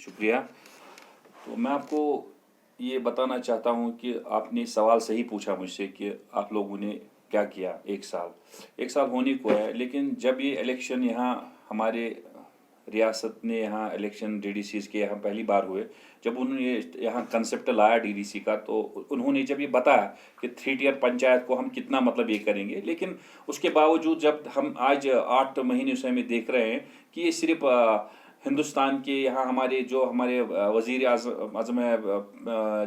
शुक्रिया। तो मैं आपको ये बताना चाहता हूँ कि आपने सवाल सही पूछा मुझसे कि आप लोगों ने क्या किया। एक साल होने को है, लेकिन जब ये इलेक्शन यहाँ हमारे रियासत ने यहाँ इलेक्शन डीडीसीज के यहाँ पहली बार हुए, जब उन्होंने यहाँ कंसेप्ट लाया डीडीसी का, तो उन्होंने जब ये बताया कि 3 टियर पंचायत को हम कितना मतलब ये करेंगे, लेकिन उसके बावजूद जब हम आज 8 महीने से हमें देख रहे हैं कि ये सिर्फ हिंदुस्तान के यहाँ हमारे वज़ीर आज़म है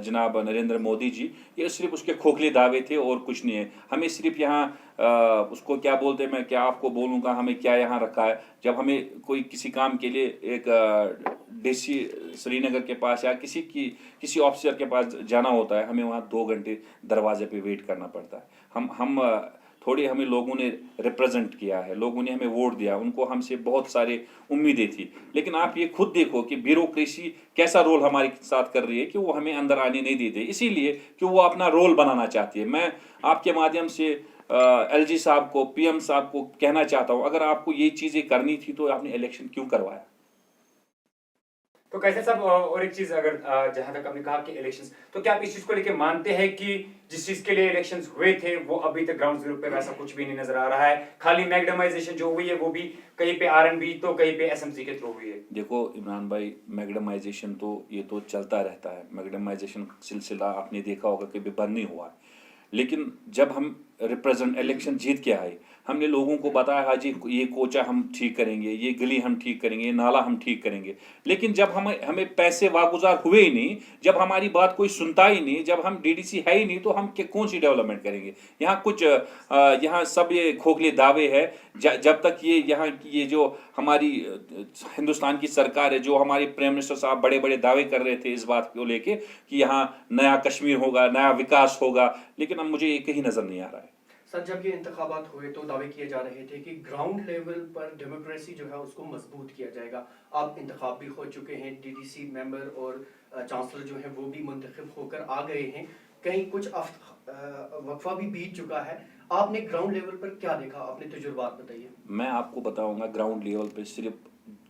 जनाब नरेंद्र मोदी जी, ये सिर्फ उसके खोखले दावे थे और कुछ नहीं है। हमें सिर्फ यहाँ उसको क्या बोलते हैं, मैं क्या आपको बोलूँगा हमें क्या यहाँ रखा है। जब हमें कोई किसी काम के लिए एक डीसी श्रीनगर के पास या किसी ऑफिसर के पास जाना होता है, हमें वहाँ 2 घंटे दरवाजे पे वेट करना पड़ता है। हम थोड़ी हमें लोगों ने रिप्रेजेंट किया है, लोगों ने हमें वोट दिया, उनको हमसे बहुत सारे उम्मीदें थी, लेकिन आप ये खुद देखो कि ब्यूरोक्रेसी कैसा रोल हमारे साथ कर रही है कि वो हमें अंदर आने नहीं देते, इसीलिए कि वो अपना रोल बनाना चाहती है। मैं आपके माध्यम से एलजी साहब को, पीएम साहब को कहना चाहता हूँ, अगर आपको ये चीज़ें करनी थी तो आपने इलेक्शन क्यों करवाया। तो कैसे साहब, और एक चीज अगर जहां तक आपने कहा कि इलेक्शंस, तो क्या आप इस चीज को लेकर मानते हैं कि जिस चीज के लिए इलेक्शंस हुए थे वो अभी तक ग्राउंड जीरो पे वैसा कुछ भी नहीं नजर आ रहा है? खाली मैग्डमाइजेशन जो हुई है वो भी कहीं पे आरएनबी तो कहीं पे एसएमसी के थ्रू हुई है। देखो इमरान भाई, मैग्डमाइजेशन तो ये तो चलता रहता है। मैग्डमाइजेशन सिलसिला आपने देखा होगा कभी बंद नहीं हुआ है। लेकिन जब हम रिप्रेजेंट इलेक्शन जीत के आए, हमने लोगों को बताया हाजी ये कोचा हम ठीक करेंगे, ये गली हम ठीक करेंगे, ये नाला हम ठीक करेंगे, लेकिन जब हमें पैसे वागुजार हुए ही नहीं, जब हमारी बात कोई सुनता ही नहीं, जब हम डीडीसी है ही नहीं, तो हम कौन सी डेवलपमेंट करेंगे। यहाँ सब ये खोखले दावे है। जब तक ये यहाँ की ये जो हमारी हिंदुस्तान की सरकार है, जो हमारे प्राइम मिनिस्टर साहब बड़े बड़े दावे कर रहे थे इस बात को लेके कि यहाँ नया कश्मीर होगा, नया विकास होगा, लेकिन अब मुझे ये कहीं नजर नहीं आ रहा है। सर, जब ये इंतखाबात हुए तो दावे किए जा रहे थे कि ग्राउंड लेवल पर डेमोक्रेसी जो है उसको मजबूत किया जाएगा। अब इंतखाब भी हो चुके हैं, डीडीसी मेंबर और चांसलर जो है वो भी मुंतखब होकर आ गए हैं, कहीं कुछ वक्फा भी बीत चुका है। आपने ग्राउंड लेवल पर क्या देखा, अपने तजुर्बात बताइए। मैं आपको बताऊंगा ग्राउंड लेवल पे सिर्फ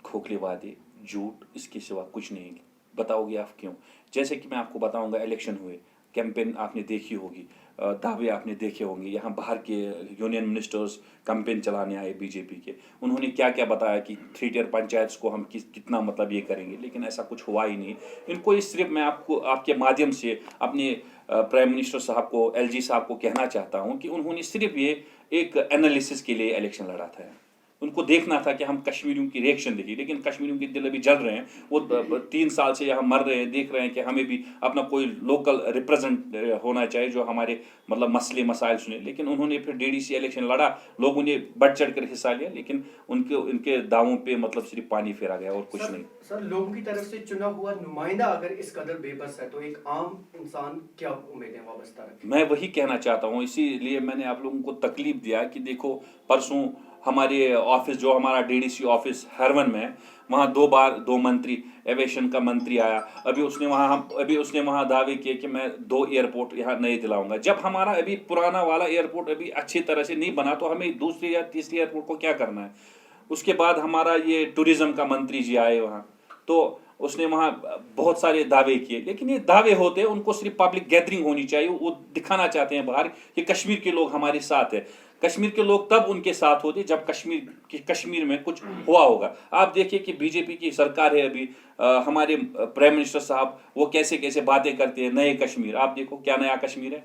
खोखले वादे, झूठ, इसके सिवा कुछ नहीं। बताओगे आप क्यों? जैसे कि मैं आपको बताऊंगा, इलेक्शन हुए, कैंपेन आपने देखी होगी, दावे आपने देखे होंगे। यहाँ बाहर के यूनियन मिनिस्टर्स कैंपेन चलाने आए बीजेपी के, उन्होंने क्या क्या बताया कि 3 टियर पंचायत को हम कितना मतलब ये करेंगे, लेकिन ऐसा कुछ हुआ ही नहीं। इनको ये सिर्फ मैं आपको आपके माध्यम से अपने प्राइम मिनिस्टर साहब को, एलजी साहब को कहना चाहता हूँ कि उन्होंने सिर्फ ये एक एनालिसिस के लिए इलेक्शन लड़ा था। उनको देखना था कि हम कश्मीरियों की रिएक्शन देखिए, लेकिन कश्मीरियों के दिल अभी जल रहे हैं। वो 3 साल से यहाँ मर रहे हैं, देख रहे हैं कि हमें भी अपना कोई लोकल रिप्रेजेंट होना चाहिए जो हमारे मतलब मसले मसाइल सुने। लेकिन उन्होंने फिर डीडीसी इलेक्शन लड़ा, लोगों ने बढ़ चढ़ कर हिस्सा लिया, लेकिन उनके दावों पे मतलब सिर्फ पानी फेरा गया और कुछ नहीं। सर, लोगों की तरफ से चुना हुआ नुमाइंदा अगर इस कदर बेबस है तो एक आम इंसान क्या उम्मीदें वाबस्ता रखे? मैं वही कहना चाहता हूँ, इसीलिए मैंने आप लोगों को तकलीफ दिया कि देखो परसों हमारे ऑफिस, जो हमारा डीडीसी ऑफिस हरवन में है, वहाँ 2 मंत्री, एविएशन का मंत्री आया, अभी उसने वहाँ दावे किए कि मैं 2 एयरपोर्ट यहाँ नए दिलाऊंगा। जब हमारा अभी पुराना वाला एयरपोर्ट अभी अच्छी तरह से नहीं बना, तो हमें दूसरी या तीसरी एयरपोर्ट को क्या करना है। उसके बाद हमारा ये टूरिज्म का मंत्री जी आए वहाँ, तो उसने वहाँ बहुत सारे दावे किए, लेकिन ये दावे होते हैं, उनको सिर्फ पब्लिक गैदरिंग होनी चाहिए। वो दिखाना चाहते हैं बाहर कि कश्मीर के लोग हमारे साथ है। कश्मीर के लोग तब उनके साथ होते जब कश्मीर में कुछ हुआ होगा। आप देखिए कि बीजेपी की सरकार है अभी, हमारे प्राइम मिनिस्टर साहब वो कैसे कैसे बातें करते हैं, नए कश्मीर। आप देखो क्या नया कश्मीर है।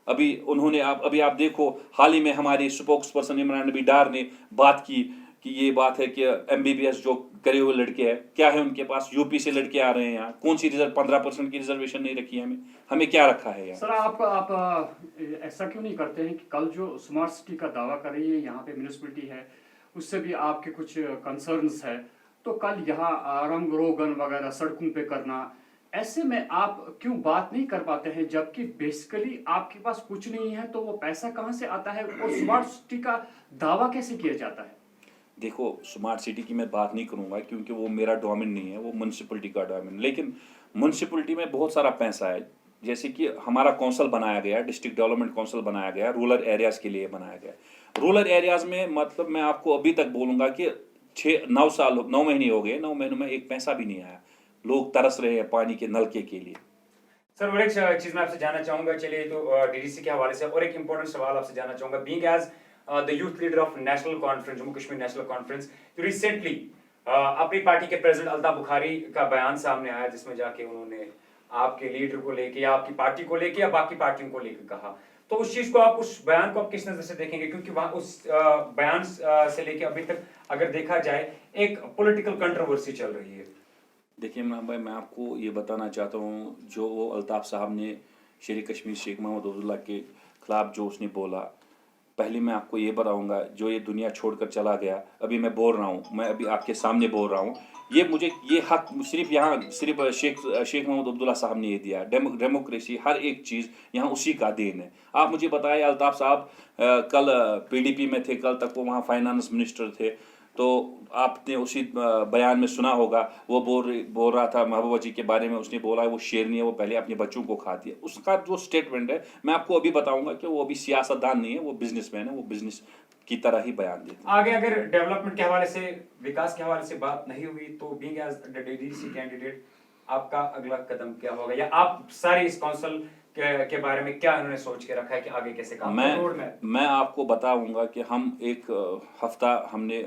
अभी आप देखो, हाल ही में हमारे स्पोक्स पर्सन इमरान नबी डार ने बात की कि ये बात है कि एमबीबीएस जो करे हुए लड़के हैं, क्या है उनके पास, यूपी से लड़के आ रहे हैं यहाँ, कौन सी 15% की रिजर्वेशन नहीं रखी है हमें क्या रखा है यहाँ। सर, आप ऐसा क्यों नहीं करते हैं कि कल जो स्मार्ट सिटी का दावा कर रही है यहाँ पे म्यूनिसिपैलिटी है, उससे भी आपके कुछ कंसर्न्स है, तो कल यहाँ रंग रोगन वगैरह सड़कों पे करना, ऐसे में आप क्यों बात नहीं कर पाते हैं? जबकि बेसिकली आपके पास कुछ नहीं है, तो वो पैसा कहाँ से आता है और स्मार्ट सिटी का दावा कैसे किया जाता है? देखो, स्मार्ट सिटी की मैं बात नहीं करूंगा क्योंकि वो मेरा डोमेन नहीं है, वो म्यूनसिपलिटी का डोमेन। लेकिन म्यूनसिपलिटी में बहुत सारा पैसा है। जैसे कि हमारा काउंसिल बनाया गया, डिस्ट्रिक्ट डेवलपमेंट काउंसिल बनाया गया, रूरल एरियाज के लिए बनाया गया। रूरल एरियाज में मतलब मैं आपको अभी तक बोलूँगा कि 9 महीने हो गए, 9 महीनों में एक पैसा भी नहीं आया। लोग तरस रहे हैं पानी के नलके के लिए। सर और एक चीज मैं आपसे जानना चाहूंगा, चलिए तो डीडीसी के हवाले से और एक इंपॉर्टेंट सवाल आपसे जानना चाहूंगा, being as the youth leader of National Conference, Jammu Kashmir National Conference, तो रिसेंटली अपनी पार्टी के प्रेसिडेंट अल्ताफ बुखारी का बयान सामने आया जिसमें जाके उन्होंने आपके लीडर को लेके या आपकी पार्टी को लेके या बाकी पार्टियों को लेके कहा, तो उस चीज को आप, उस बयान को आप किस नजर से देखेंगे? क्योंकि वहां उस बयान से लेके अभी तक अगर देखा जाए एक पॉलिटिकल कंट्रोवर्सी चल रही है। देखिए इमरान भाई, मैं आपको ये बताना चाहता हूँ, जो वो अल्ताफ़ साहब ने शेर कश्मीर शेख मोहम्मद अब्दुल्ला के ख़िलाफ़ जो उसने बोला, पहले मैं आपको ये बताऊंगा, जो ये दुनिया छोड़कर चला गया, अभी मैं बोल रहा हूँ, मैं अभी आपके सामने बोल रहा हूँ, ये मुझे ये हक सिर्फ शेख मोहम्मद अब्दुल्ला साहब ने ये दिया। डेमोक्रेसी हर एक चीज़ यहाँ उसी का देन है। आप मुझे बताएं, अल्ताफ़ साहब कल PDP में थे, कल तक वो वहाँ फाइनेंस मिनिस्टर थे, तो आपने उसी बयान में सुना होगा, वो बोल रहा था महबूबा जी के बारे में, उसने बोला वो शेरनी है, वो पहले अपने बच्चों को खाती है। उसका जो स्टेटमेंट है, मैं आपको अभी बताऊंगा कि वो अभी सियासतदान नहीं है, वो बिजनेसमैन है, वो बिजनेस की तरह ही बयान देते हैं। आगे अगर डेवलपमेंट के हवाले से, विकास के हवाले से बात नहीं हुई तो being as the DDC candidate आपका अगला कदम क्या होगा, या आप सारी इस काउंसिल के बारे में क्या उन्होंने सोच के रखा है कि आगे कैसे काम रोड में? मैं आपको बताऊंगा कि हम एक हफ्ता, हमने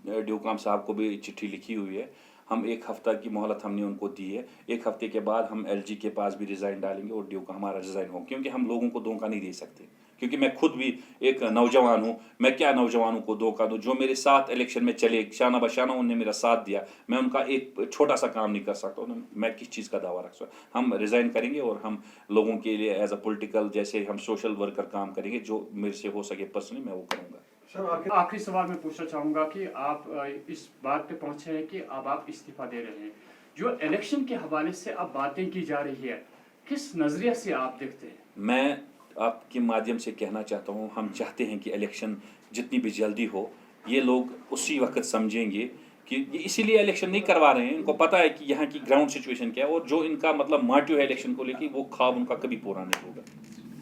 ड्यूकाम साहब को भी चिट्ठी लिखी हुई है, हम एक हफ्ता की मोहलत हमने उनको दी है। एक हफ्ते के बाद हम LG के पास भी रिज़ाइन डालेंगे और ड्यूका हमारा रिज़ाइन हो, क्योंकि हम लोगों को धोखा नहीं दे सकते, क्योंकि मैं खुद भी एक नौजवान हूँ। मैं क्या नौजवानों को धोखा दूँ? जो मेरे साथ इलेक्शन में चले, शाना बशाना उन्होंने मेरा साथ दिया, मैं उनका एक छोटा सा काम नहीं कर सकता, मैं किस चीज़ का दावा रख सकता? हम रिज़ाइन करेंगे और हम लोगों के लिए एज अ पॉलिटिकल, जैसे हम सोशल वर्कर काम करेंगे, जो मेरे से हो सके पर्सनली मैं वो करूँगा। सर आखिरी सवाल मैं पूछना चाहूँगा कि आप इस बात पे पहुँचे हैं कि अब आप इस्तीफा दे रहे हैं, जो इलेक्शन के हवाले से अब बातें की जा रही है, किस नज़रिए से आप देखते हैं? मैं आपके माध्यम से कहना चाहता हूँ, हम चाहते हैं कि इलेक्शन जितनी भी जल्दी हो, ये लोग उसी वक्त समझेंगे कि ये इसीलिए इलेक्शन नहीं करवा रहे हैं, इनको पता है कि यहाँ की ग्राउंड सिचुएशन क्या है, और जो इनका मतलब मोटिव है इलेक्शन को लेकर, वो ख्वाब उनका कभी पूरा नहीं होगा।